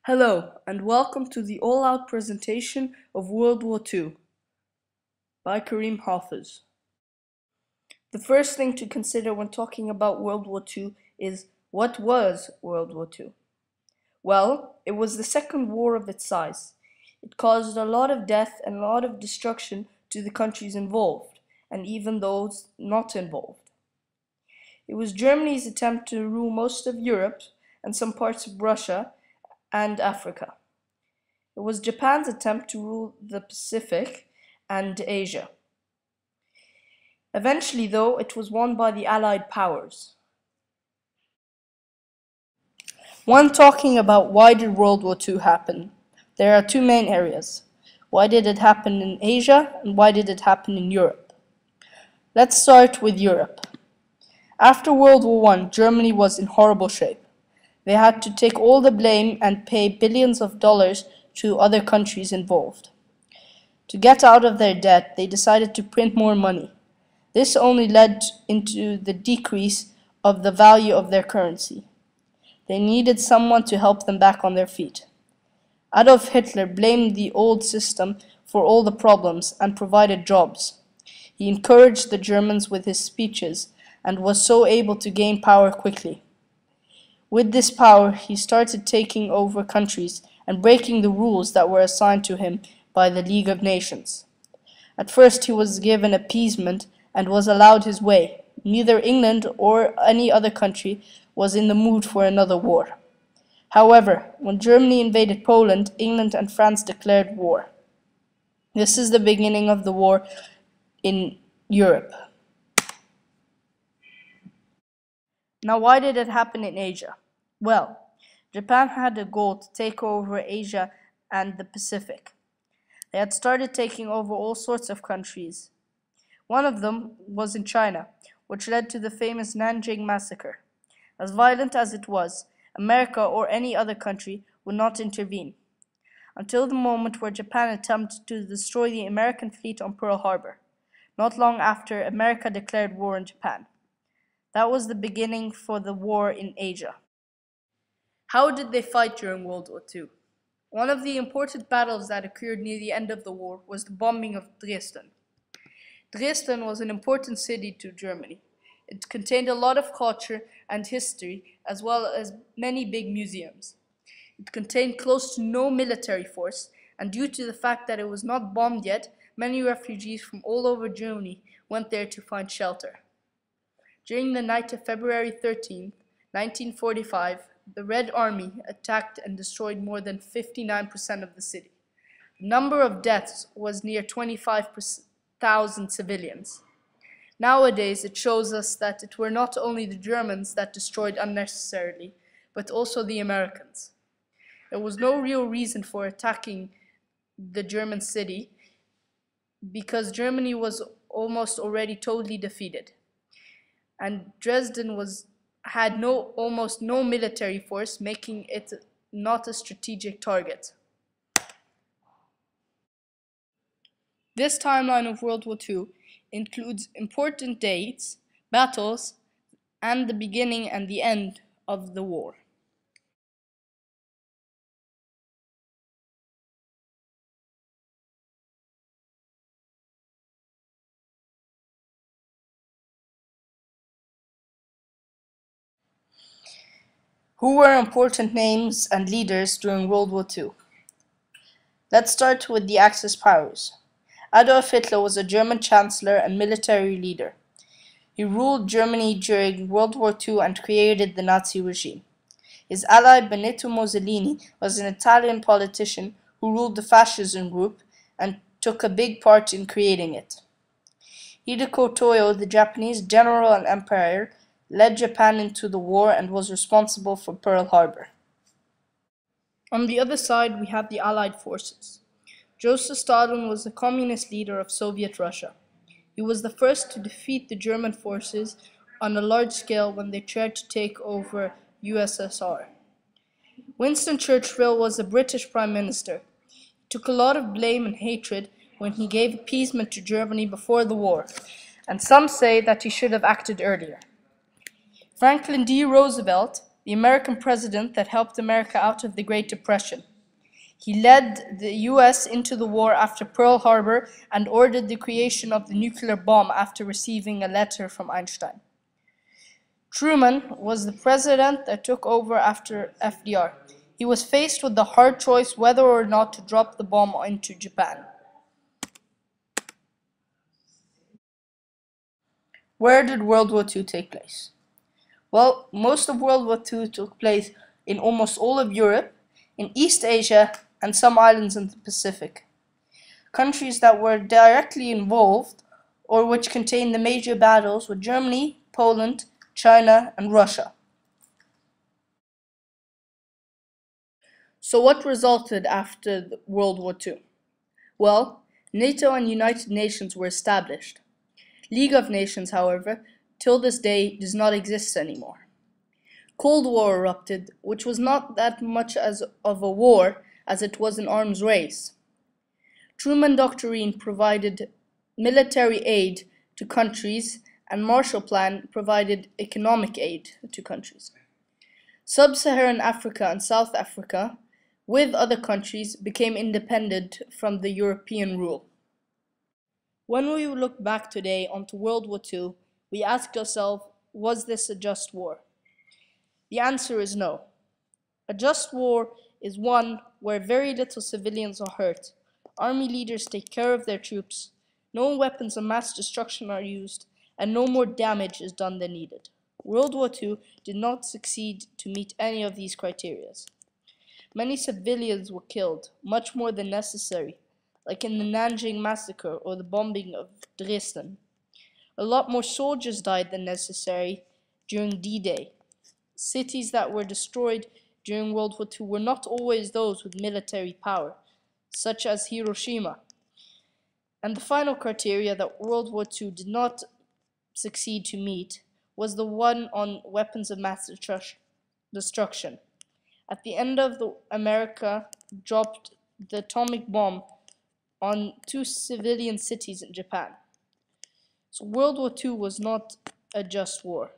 Hello, and welcome to the all-out presentation of World War II by Kareem Hafiz. The first thing to consider when talking about World War II is, what was World War II? Well, it was the second war of its size. It caused a lot of death and a lot of destruction to the countries involved, and even those not involved. It was Germany's attempt to rule most of Europe and some parts of Russia and Africa. It was Japan's attempt to rule the Pacific and Asia. Eventually, though, it was won by the Allied powers. When talking about why did World War II happen, there are two main areas. Why did it happen in Asia, and why did it happen in Europe? Let's start with Europe. After World War I, Germany was in horrible shape. They had to take all the blame and pay billions of dollars to other countries involved. To get out of their debt, they decided to print more money. This only led into the decrease of the value of their currency. They needed someone to help them back on their feet. Adolf Hitler blamed the old system for all the problems and provided jobs. He encouraged the Germans with his speeches and was so able to gain power quickly. With this power, he started taking over countries and breaking the rules that were assigned to him by the League of Nations. At first he was given appeasement and was allowed his way. Neither England or any other country was in the mood for another war. However, when Germany invaded Poland, England and France declared war. This is the beginning of the war in Europe. Now, why did it happen in Asia? Well, Japan had a goal to take over Asia and the Pacific. They had started taking over all sorts of countries. One of them was in China, which led to the famous Nanjing massacre. As violent as it was, America or any other country would not intervene, until the moment where Japan attempted to destroy the American fleet on Pearl Harbor. Not long after, America declared war on Japan. That was the beginning for the war in Asia. How did they fight during World War II? One of the important battles that occurred near the end of the war was the bombing of Dresden. Dresden was an important city to Germany. It contained a lot of culture and history, as well as many big museums. It contained close to no military force, and due to the fact that it was not bombed yet, many refugees from all over Germany went there to find shelter. During the night of February 13, 1945, the Red Army attacked and destroyed more than 59% of the city. The number of deaths was near 25,000 civilians. Nowadays, it shows us that it were not only the Germans that destroyed unnecessarily, but also the Americans. There was no real reason for attacking the German city because Germany was almost already totally defeated. And Dresden had almost no military force, making it not a strategic target. This timeline of World War II includes important dates, battles, and the beginning and the end of the war. Who were important names and leaders during World War II? Let's start with the Axis powers. Adolf Hitler was a German chancellor and military leader. He ruled Germany during World War II and created the Nazi regime. His ally Benito Mussolini was an Italian politician who ruled the fascism group and took a big part in creating it. Hideko Toyo, the Japanese general and emperor, led Japan into the war and was responsible for Pearl Harbor. On the other side, we have the Allied forces. Joseph Stalin was the communist leader of Soviet Russia. He was the first to defeat the German forces on a large scale when they tried to take over USSR. Winston Churchill was a British Prime Minister. He took a lot of blame and hatred when he gave appeasement to Germany before the war, and some say that he should have acted earlier. Franklin D. Roosevelt the American president that helped America out of the Great Depression. He led the US into the war after Pearl Harbor and ordered the creation of the nuclear bomb after receiving a letter from Einstein. Truman was the president that took over after FDR. He was faced with the hard choice whether or not to drop the bomb into Japan. Where did World War II take place? Well, most of World War II took place in almost all of Europe, in East Asia, and some islands in the Pacific. Countries that were directly involved, or which contained the major battles, were Germany, Poland, China, and Russia. So what resulted after World War II? Well, NATO and United Nations were established. League of Nations, however, till this day does not exist anymore. Cold War erupted, which was not that much of a war as it was an arms race. Truman Doctrine provided military aid to countries, and Marshall Plan provided economic aid to countries. Sub-Saharan Africa and South Africa, with other countries, became independent from the European rule. When we look back today onto World War II, we ask ourselves, was this a just war? The answer is no. A just war is one where very little civilians are hurt, army leaders take care of their troops, no weapons of mass destruction are used, and no more damage is done than needed. World War II did not succeed to meet any of these criteria. Many civilians were killed, much more than necessary, like in the Nanjing massacre or the bombing of Dresden. A lot more soldiers died than necessary during D-Day. Cities that were destroyed during World War II were not always those with military power, such as Hiroshima. And the final criteria that World War II did not succeed to meet was the one on weapons of mass destruction. At the end of America dropped the atomic bomb on 2 civilian cities in Japan. So World War II was not a just war.